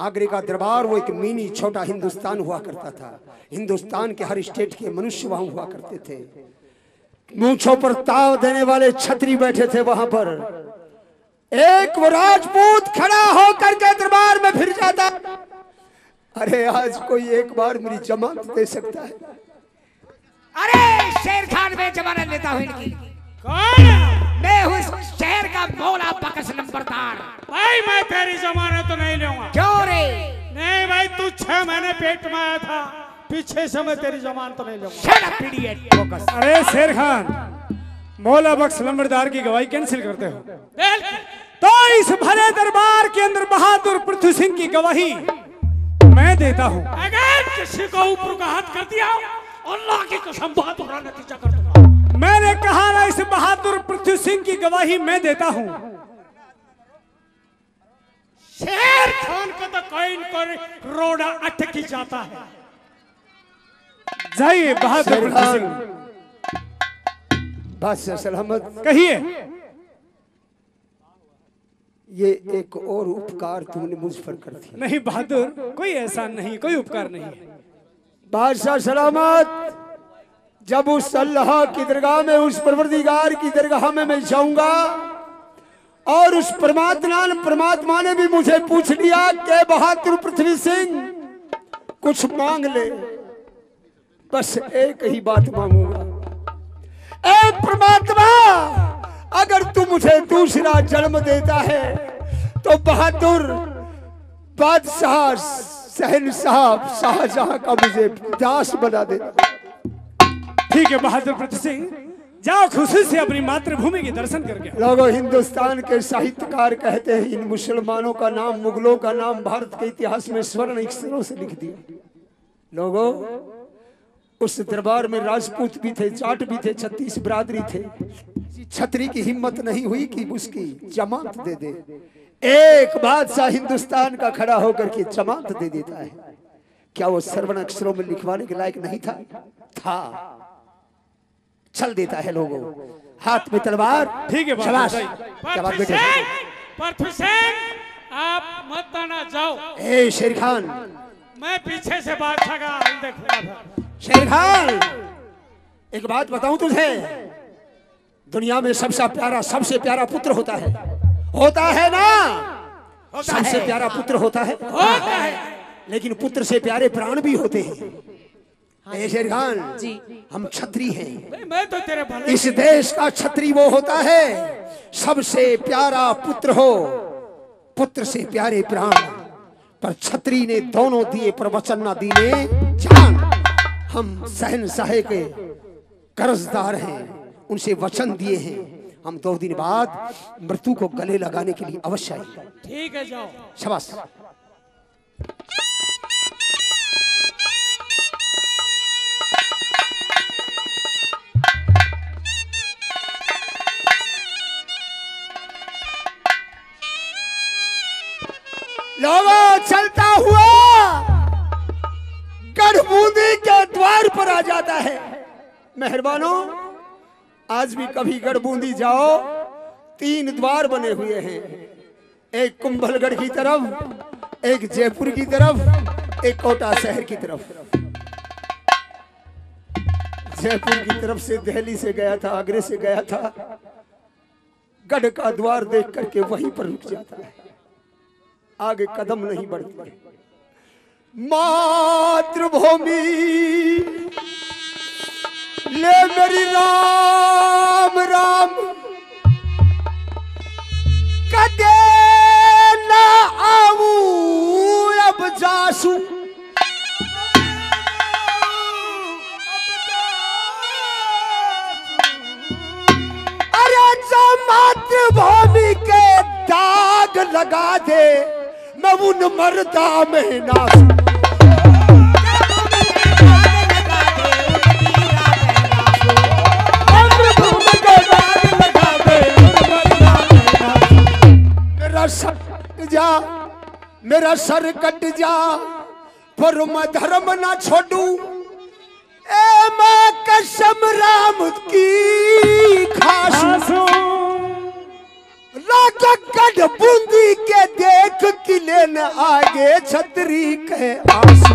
आगरे का दरबार, वो एक मिनी छोटा हिंदुस्तान हुआ करता था। हिंदुस्तान के हर स्टेट के मनुष्य वहां हुआ करते थे। मूंछों पर ताव देने वाले छतरी बैठे थे वहां पर। एक वो राजपूत खड़ा होकर के दरबार में फिर जाता, अरे आज कोई एक बार मेरी जमानत दे सकता है? अरे शेर खान, मैं जमानत लेता हूँ इनकी। कौन है? मैं हूँ इस शहर का मौला बकस नंबरदार। भाई मैं तेरी जमानत तो नहीं लूंगा। क्यों रे? नहीं भाई, तू 6 महीने पेट में आया था, पीछे से मैं तेरी जमानत तो नहीं लूंगा। Shut up, idiot, focus. अरे शेर खान, मौला बख्श लंबरदार की गवाही कैंसिल करते हो बिल्कुल। तो इस भरे दरबार के अंदर बहादुर पृथ्वी सिंह की गवाही मैं देता हूँ। अगर किसी को ऊपर का हाथ कर दिया, अल्लाह की कसम बहुत बुरा नतीजा कर दूंगा। मैंने कहा ना, इस बहादुर पृथ्वी सिंह की गवाही मैं देता हूँ। शेर खान को तो कोई न कोई रोड़ा अटक ही जाता है। जाइए बहादुर पृथ्वी सिंह, बादशाह सलामत, कहिए। ये एक और उपकार तुमने मुझ पर कर दिया। नहीं बहादुर, कोई एहसान नहीं, कोई उपकार नहीं है। बादशाह सलामत, जब उस अल्लाह की दरगाह में, उस परवरदिगार की दरगाह में मैं जाऊंगा और उस परमात्मा ने भी मुझे पूछ लिया कि बहादुर पृथ्वी सिंह कुछ मांग ले, बस एक ही बात मांगूंगा, ए परमात्मा अगर तू मुझे दूसरा जन्म देता है तो बहादुर बादशाह शहनशाह शाहजहां का मुझे दास बना दे। ठीक है बहादुर पृथ्वी सिंह, जाओ खुशी से अपनी मातृभूमि के दर्शन करके। लोगों, हिंदुस्तान के साहित्यकार कहते हैं इन मुसलमानों का नाम, मुगलों का नाम भारत के इतिहास में स्वर्ण अक्षरों से लिख दिया। लोगों, उस दरबार में राजपूत भी थे, जाट भी थे, 36 बिरादरी थे। छतरी की हिम्मत नहीं हुई कि उसकी जमानत दे दे। एक बादशाह हिंदुस्तान का खड़ा होकर के जमानत दे देता है। क्या वो स्वर्ण अक्षरों में लिखवाने के लायक नहीं था? था। चल देता है लोगों, हाथ में तलवार। ठीक है शाबाश। पृथ्वी सिंह, आप मत आना, जाओ। ए शेर खान, मैं पीछे से बादशाह का हाल देखूंगा। शेर खान, एक बात बताऊं तुझे, दुनिया में सबसे प्यारा पुत्र होता है ना? सबसे प्यारा पुत्र होता है, लेकिन पुत्र से प्यारे प्राण भी होते हैं। शेर खान जी, हम छत्री हैं। मैं तो तेरे भले। इस देश का छत्री वो होता है सबसे प्यारा पुत्र हो, पुत्र से प्यारे प्राण। पर छत्री ने दोनों दिए पर वचन न दिए जान। हम शहनशाह के कर्जदार हैं, उनसे वचन दिए हैं। हम 2 दिन बाद मृत्यु को गले लगाने के लिए अवश्य आएंगे। ठीक है, जाओ। शाबाश। लोगों, चलता हुआ गढ़बूंदी के द्वार पर आ जाता है। मेहरबानों, आज भी कभी गढ़बूंदी जाओ, 3 द्वार बने हुए हैं। एक कुंभलगढ़ की तरफ, एक जयपुर की तरफ, एक कोटा शहर की तरफ। जयपुर की तरफ से दिल्ली से गया था, आगरे से गया था, गढ़ का द्वार देख करके वहीं पर रुक जाता है, आगे कदम नहीं बढ़ती। मातृभूमि ले मेरी राम राम, कदे ना आऊं अब जासू। अरे जो मातृभूमि के दाग लगा दे, मैं उन मर्दा में नासू। मेरा सर कट जा पर मैं धर्म ना छोड़ू। ए मां कसम राम की खासू। गढ़ बूंदी के देख किले न आगे छतरी के आंसू।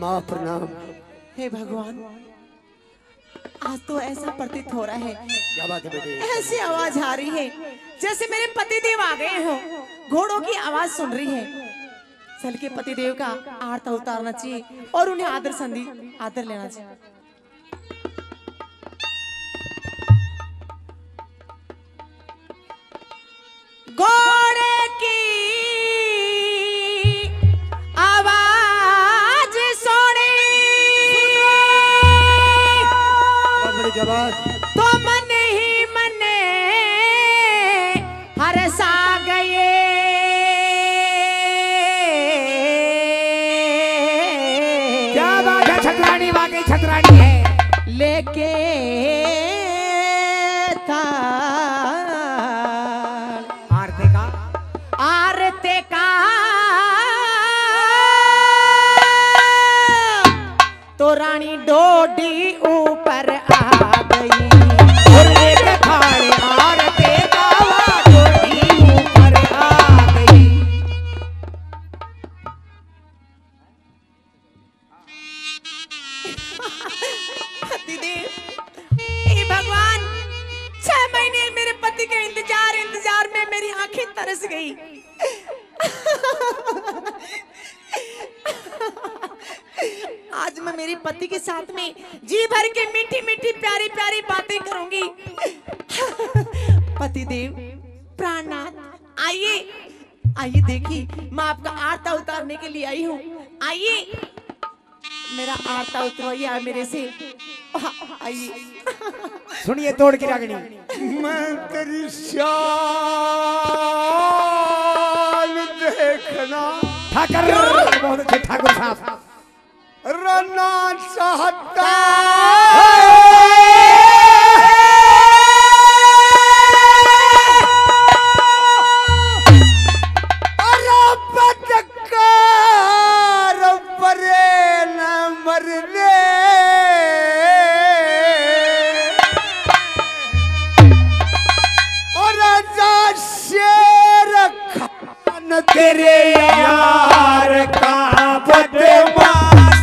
माँ प्रणाम। हे भगवान, आज तो ऐसा प्रतीत हो रहा है, क्या बात है बेटे? ऐसी आवाज आ रही है जैसे मेरे पतिदेव आ गए हो। घोड़ों की आवाज सुन रही है। चल के पतिदेव का आरता उतारना चाहिए और उन्हें आदर लेना चाहिए। घोड़े की आवाज सोनी तो मन ही मन हरसा गए। क्या बात है, छतरानी वाकई छतरानी है। लेके आरते का डोडी ऊपर आ गई। और एक थाने आरते गावा डोडी ऊपर आ गई। पतिदेव, हे भगवान, 6 महीने मेरे पति के इंतजार में मेरी आंखें तरस गई। आज मैं मेरे पति के साथ में जी भर के मीठी मीठी प्यारी प्यारी बातें करूंगी। पतिदेव, प्राणनाथ, आइए आइए, देखिए मैं आपका आरता उतारने के लिए आई हूँ। आइए, मेरा आरता उतरवाइए मेरे से। आइए। सुनिए तोड़ की रागनी। मैं तेरी शान देखना ठाकर बहुत अच्छे ठाकुर साहब रना चाहता। अरे बदकार परे न मरने और राजा शेर खान तेरे यार का बदमाश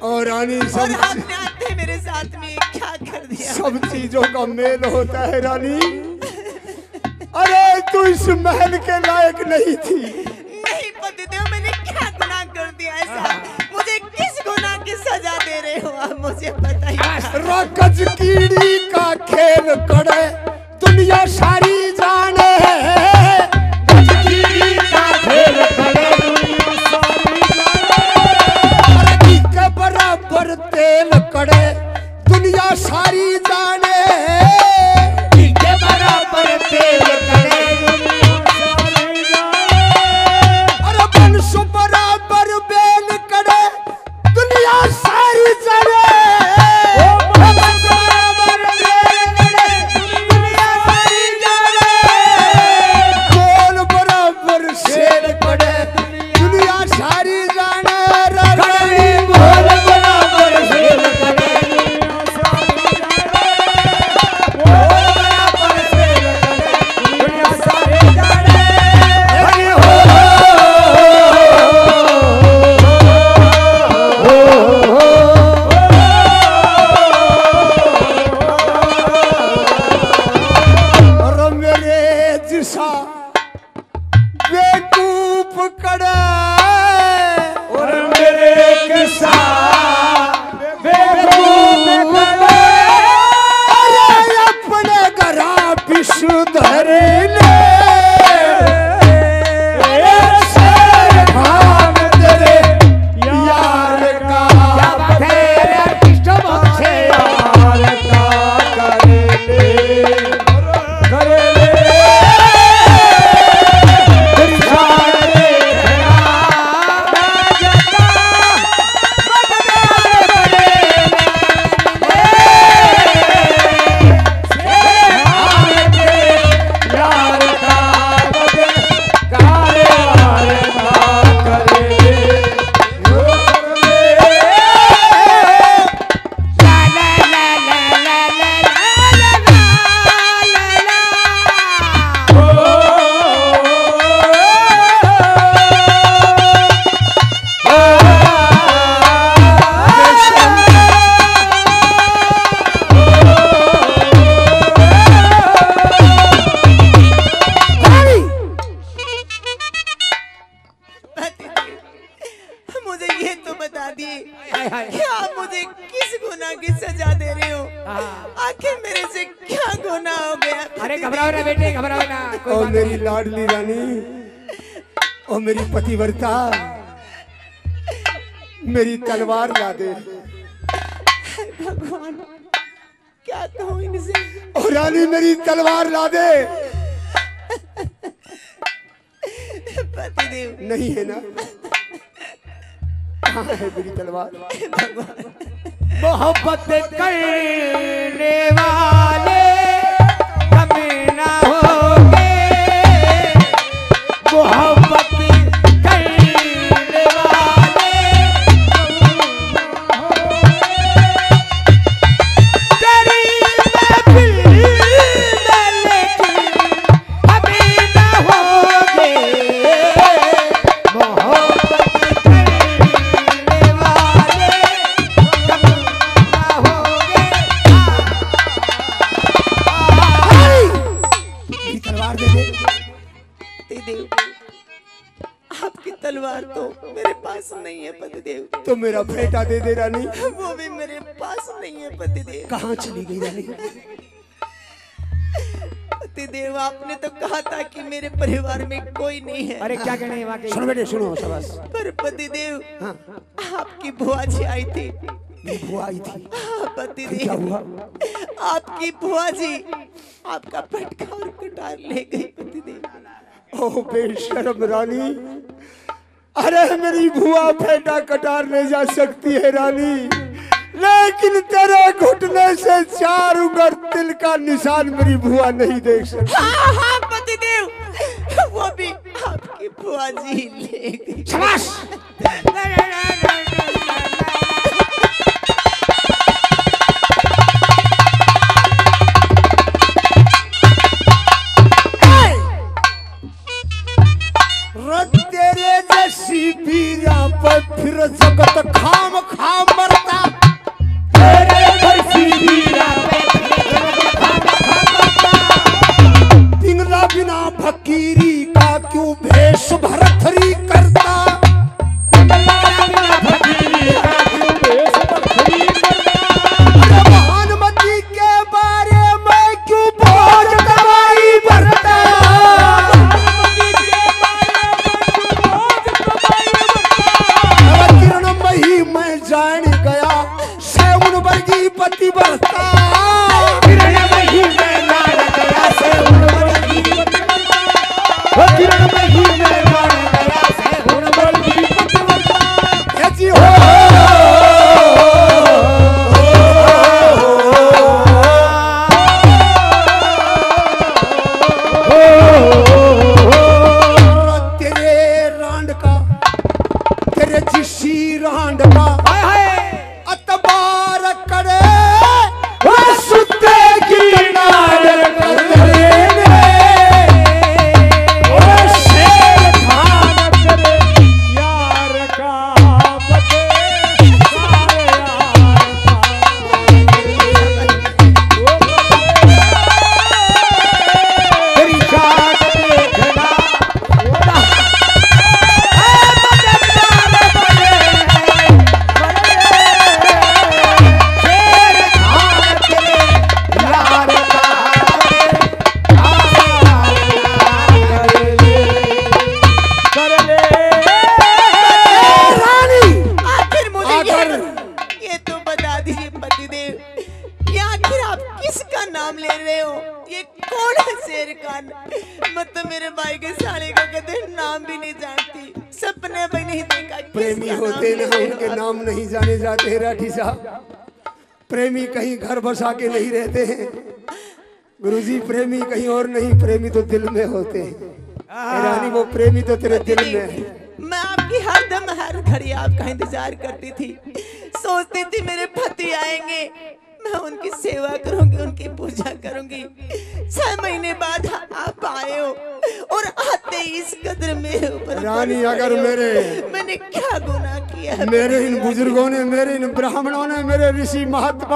और रानी सब आपने मेरे साथ में क्या कर दिया? सब चीजों का मेल होता है रानी। अरे तू इस महल के लायक नहीं थी। नहीं पतिदेव, मैंने क्या गुनाह कर दिया ऐसा? मुझे किस गुनाह की सजा दे रहे हो आप, मुझे बताइए। रकज कीड़ी का खेल करे दुनिया सारी जाने। कीड़ी का खेल करे दुनिया सारी जाने। के बराबर तेल करे दुनिया सारी जाने। के बराबर तेल करे दुनिया सारी जाने। अरे वंश बराबर बेल करे दुनिया सारी जाने। यार मेरे बेटे, घबराओ ना, कोई ओ बात मेरी नहीं। लाडली रानी, ओ मेरी पतिव्रता, मेरी तलवार ला दे। भगवान क्या कहूँ इनसे। ओ रानी मेरी तलवार ला दे। पतिदेव नहीं है ना? कहाँ है मेरी तलवार? मोहब्बत करने वाले कम ना होंगे, मोहब्बत करने वाले तेरी महफिल में लेकिन कभी ना होंगे, मोहब्बत करने वाले कम ना होंगे। मेरी तलवार दे दे। पतिदेव आपकी तलवार तो मेरे पास नहीं है पतिदेव। तो मेरा बेटा दे दे रानी। वो भी मेरे पास नहीं है पतिदेव। कहाँ चली गई रानी? पतिदेव आपने तो कहा था कि मेरे परिवार में कोई नहीं है। अरे क्या कहने वाकई सुनो बेटे सुनो, शाबाश। पर पतिदेव हाँ, आपकी बुआ जी आई थी। मेरी बुआ आई थी। हाँ, क्या पतिदेव हुआ? आपकी बुआ जी आपका पटका और कटार ले गई पतिदेव। ओ बेशरम रानी, अरे मेरी बुआ बेटा कटार ले जा सकती है रानी, लेकिन तेरे घुटने से 4 उंगल तिल का निशान मेरी बुआ नहीं देख सकती। हाँ हाँ पतिदेव, वो भी आपकी बुआ जी ले गई। शाबाश। तेरे जैसी पीरा पर फिर जगत खाम खाम मरता, तेरे जैसी पीरा पिंगला बिना फकीरी का क्यों भेष भरथरी करता, महानमती के बारे में क्यों बोझ दवाई भरता, किरण मही मैं जान गया सेवन वर्गी पति बरता, किरण मही मैं जान गया सेवन वर्गी पति बरता, किरण मही मैं जान गया सेवन वर्गी पति बरता। जी हो तेरे रांड का, तेरे जिसी रांड का अतबार करे वो सुते की नार करे वो शेर खान करे यार का बते सारे तेरी जान देखना आखिर मुझे ये तो बता दीजिए पतिदेव, ये आखिर आप किसका नाम ले रहे हो? ये कौन है शेर खान? मतलब मेरे भाई के साले का कदे नाम भी नहीं जानती, सपने में नहीं देखा। प्रेमी होते ना उनके नाम नहीं जाने जाते हैं राठी साहब। प्रेमी कहीं घर बसा के नहीं रहते हैं गुरुजी, प्रेमी कहीं और नहीं, प्रेमी तो दिल में होते हैं। रानी वो प्रेमी तो तेरे दिल में है। मैं आपकी हर दम हर घड़ी आपका इंतजार करती थी, सोचती थी मेरे पति आएंगे, मैं उनकी सेवा करूंगी, उनकी पूजा करूंगी। 6 महीने बाद आप आए हो और आते ही इस कदर मेरे ऊपर रानी, अगर मैंने क्या गुनाह किया? मेरे इन बुजुर्गों ने, मेरे इन ब्राह्मणों ने, मेरे ऋषि महात्मा